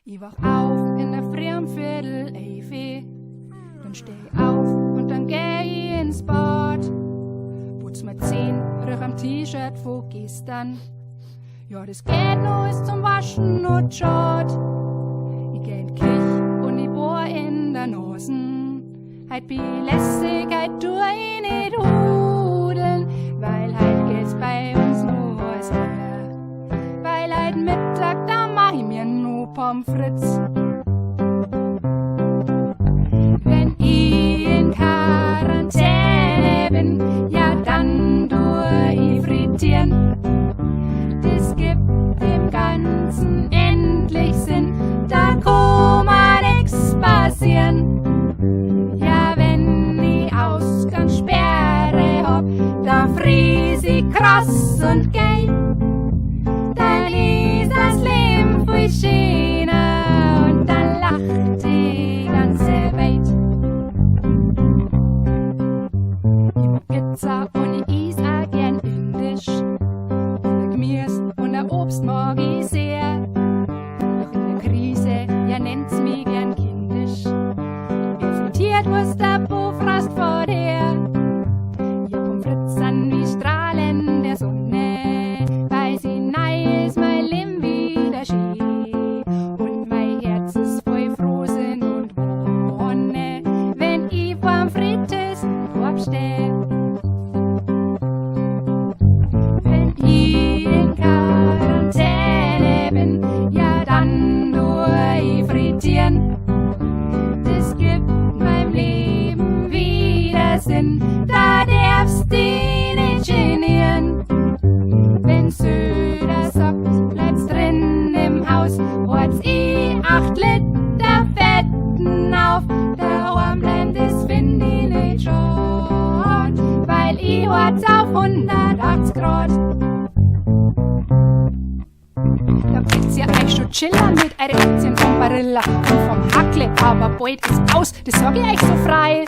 Ich wach auf in der Früh um Viertel, Hefe. Dann steh ich auf und dann geh ich ins Bad. Putz mir Zähne, rüch am T-Shirt von gestern. Ja, das geht noch, ist zum Waschen und schad. Ich geh in die Küche und ich bohr in der Nasen. Heut bin ich lässig, heut tu ich nicht hudeln, weil heut geht's bei uns nur was her. Weil heut Mittag, da mach ich mir nur Pommes frites. Wenn ich in Quarantäne bin, ja dann tu ich frittieren. Das gibt dem Ganzen endlich Sinn, da kann mir nix passieren. Ja, wenn ich Ausgangssperre hab, da fries ich krass und gelb. Dann ist das Leben viel schöner und dann lacht die ganze Welt. Ich mag Pizza und ich is auch gern indisch. Und Gemüse und Obst mag ich sehr. Doch in der Krise, ja nennt's mich gern kindisch. Mir frittiert was der Bofrost vorher. Ihr Pommes frites sind wie Strahlen der Sonne, weil sie nei ist mein Leben wieder schön. Und mein Herz ist voll Frohsinn und Wonne, wenn ich vorm Frites absteh. Wenn ich in Quarantäne bin, ja dann tu ich frittieren. Das gibt meinem Leben wieder Sinn, da darfst du nicht genieren. Wenn Söder sagt, bleibst drin im Haus, holt's 8 Liter Fetten auf. Daheim bleiben, das find ich nicht schad, weil ich hort's auf 180 Grad. Da geht's ja euch schon chillern mit eure Aktien vom Barilla und vom Hackle, aber bald ist aus, das sag ich euch so frei.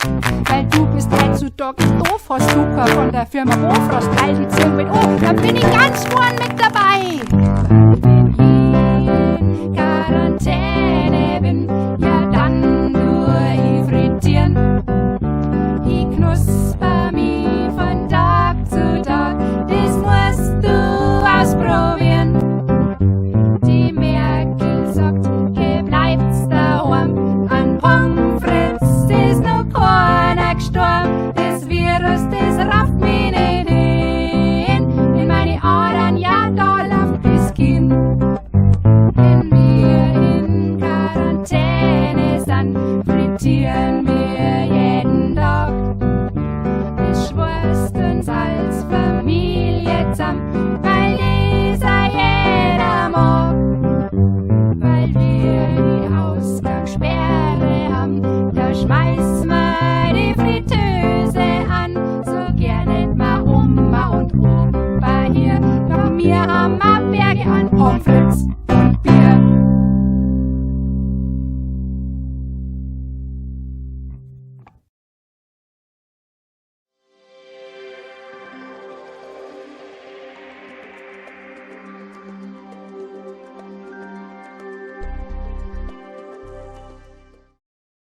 Weil du bist heutzutage doof, hast Zucker von der Firma Bofrost, weil die ziehen mit, oh, dann bin ich ganz vorn mit dabei.